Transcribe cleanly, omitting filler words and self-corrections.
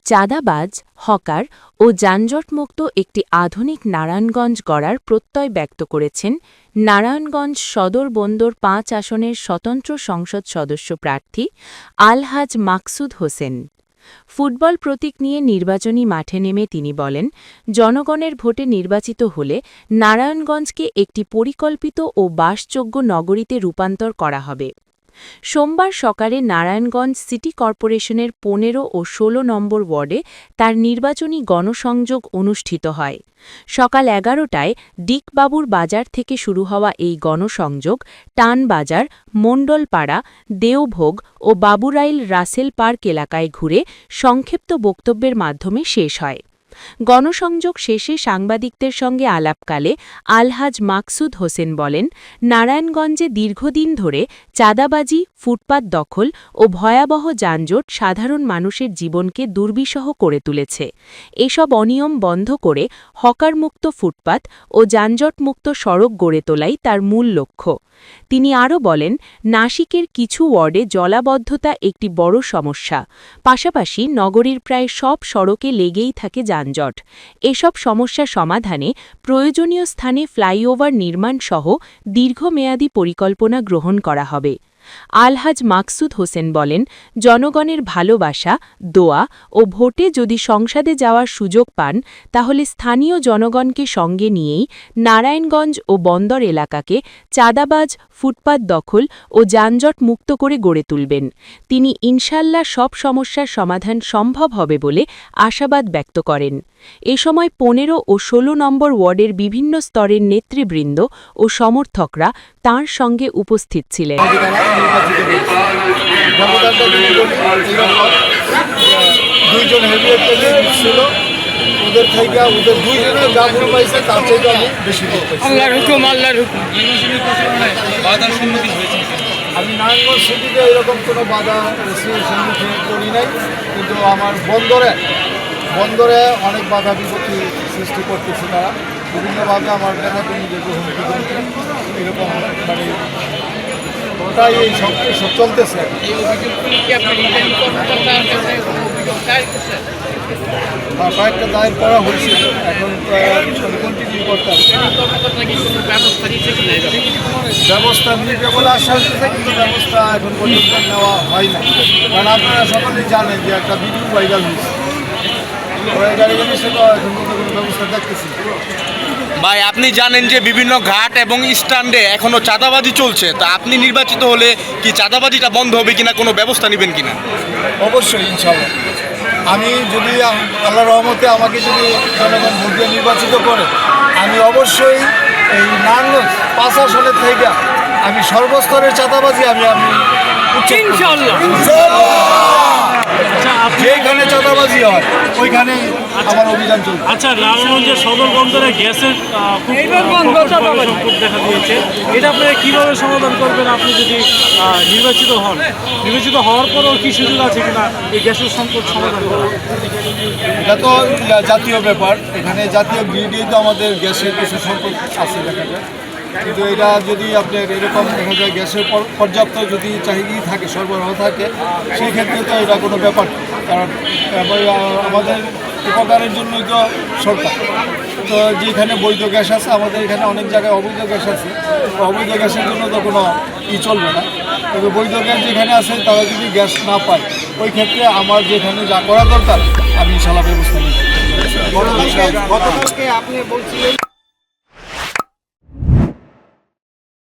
চাঁদাবাজ, হকার ও যানজটমুক্ত একটি আধুনিক নারায়ণগঞ্জ গড়ার প্রত্যয় ব্যক্ত করেছেন নারায়ণগঞ্জ সদর বন্দর ৫ আসনের স্বতন্ত্র সংসদ সদস্য প্রার্থী আলহাজ মাকসুদ হোসেন। ফুটবল প্রতীক নিয়ে নির্বাচনী মাঠে নেমে তিনি বলেন, জনগণের ভোটে নির্বাচিত হলে নারায়ণগঞ্জকে একটি পরিকল্পিত ও বাসযোগ্য নগরীতে রূপান্তর করা হবে। সোমবার সকালে নারায়ণগঞ্জ সিটি কর্পোরেশনের ১৫ ও ১৬ নম্বর ওয়ার্ডে তার নির্বাচনী গণসংযোগ অনুষ্ঠিত হয়। সকাল ১১টায় ডিকবাবুর বাজার থেকে শুরু হওয়া এই গণসংযোগ টানবাজার, মণ্ডলপাড়া, দেওভোগ ও বাবুরাইল রাসেল পার্ক এলাকায় ঘুরে সংক্ষিপ্ত বক্তব্যের মাধ্যমে শেষ হয়। গণসংযোগ শেষে সাংবাদিকদের সঙ্গে আলাপকালে আলহাজ মাকসুদ হোসেন বলেন, নারায়ণগঞ্জে দীর্ঘদিন ধরে চাঁদাবাজি, ফুটপাত দখল ও ভয়াবহ যানজট সাধারণ মানুষের জীবনকে দুর্বিষহ করে তুলেছে। এসব অনিয়ম বন্ধ করে হকারমুক্ত ফুটপাত ও যানজটমুক্ত সড়ক গড়ে তোলাই তার মূল লক্ষ্য। তিনি আরও বলেন, নাসিকের কিছু ওয়ার্ডে জলাবদ্ধতা একটি বড় সমস্যা। পাশাপাশি নগরীর প্রায় সব সড়কে লেগেই থাকে যানজট। এসব সমস্যা সমাধানে প্রয়োজনীয় স্থানে ফ্লাইওভার নির্মাণসহ দীর্ঘমেয়াদী পরিকল্পনা গ্রহণ করা হবে। আলহাজ মাকসুদ হোসেন বলেন, জনগণের ভালোবাসা, দোয়া ও ভোটে যদি সংসদে যাওয়ার সুযোগ পান তাহলে স্থানীয় জনগণকে সঙ্গে নিয়েই নারায়ণগঞ্জ ও বন্দর এলাকাকে চাঁদাবাজ, ফুটপাত দখল ও যানজট মুক্ত করে গড়ে তুলবেন। তিনি ইনশাল্লাহ সব সমস্যার সমাধান সম্ভব হবে বলে আশাবাদ ব্যক্ত করেন। এ সময় ১৫ ও ১৬ নম্বর ওয়ার্ডের বিভিন্ন স্তরের নেতৃবৃন্দ ও সমর্থকরা তাঁর সঙ্গে উপস্থিত ছিলেন। আমি নারায়ণগঞ্জ সিটিতে এরকম কোনো বাধা সম্মুখীন করি নাই, কিন্তু আমার বন্দরে অনেক বাধা বিপত্তি সৃষ্টি করতেছে তারা বিভিন্নভাবে। আমার দেখা তুমি যে এরকম মানে ওটাই এই সব চলতেছে। কয়েকটা দায়ের করা হয়েছিল, এখন কন্টিনিউ করতে ব্যবস্থা নিতে বলে আশ্বাস দিচ্ছে, কিন্তু ব্যবস্থা এখন পর্যন্ত নেওয়া হয় না। কারণ আপনারা সকলেই জানেন যে একটা ভিডিও ভাইরাল হয়েছে, ব্যবস্থা দেখতেছি। ভাই, আপনি জানেন যে বিভিন্ন ঘাট এবং স্ট্যান্ডে এখনো চাঁদাবাজি চলছে, তা আপনি নির্বাচিত হলে কি চাঁদাবাজিটা বন্ধ হবে কিনা, কোনো ব্যবস্থা নেবেন কিনা? অবশ্যই, ইনশাআল্লাহ। আমি যদি আল্লাহর রহমতে আমাকে যদি জনগণ ভোট দিয়ে নির্বাচিত করে, আমি অবশ্যই এই নারায়ণগঞ্জ ৫ আসনের থেকে আমি সর্বস্তরের চাঁদাবাজি আমি যেখানে চাঁদাবাজি হয় ওইখানে আমার অভিযান চলছে। আচ্ছা, নারায়ণগঞ্জের সদর বন্দরে গ্যাসের সংকট দেখা দিয়েছে, এটা আপনারা কীভাবে সমাধান করবেন? আপনি যদি নির্বাচিত হওয়ার পরেও কি সুযোগ আছে কিনা এই গ্যাসের সংকট সমাধান করা? এটা তো জাতীয় ব্যাপার, এখানে জাতীয় গ্রিডেই তো আমাদের গ্যাসের কিছু সংকট আছে দেখা যায়। কিন্তু এটা যদি আপনার এরকম দেখা যায় গ্যাসের পর্যাপ্ত যদি চাহিদা থাকে, সরবরাহ থাকে, সেই ক্ষেত্রে তো এটা কোনো ব্যাপার, কারণ আমাদের উপকারের জন্যই তো সরকার। তো যেখানে বৈধ গ্যাস আছে, আমাদের এখানে অনেক জায়গায় অবৈধ গ্যাস আছে, অবৈধ গ্যাসের জন্য তো কোনো চলবে না। তবে বৈধ গ্যাস যেখানে আছে তারা যদি গ্যাস না পায়, ওই ক্ষেত্রে আমার যেখানে যা করা দরকার আমি ইনশাআল্লাহ ব্যবস্থা নিই। গতকালকে আপনি বলছিলেন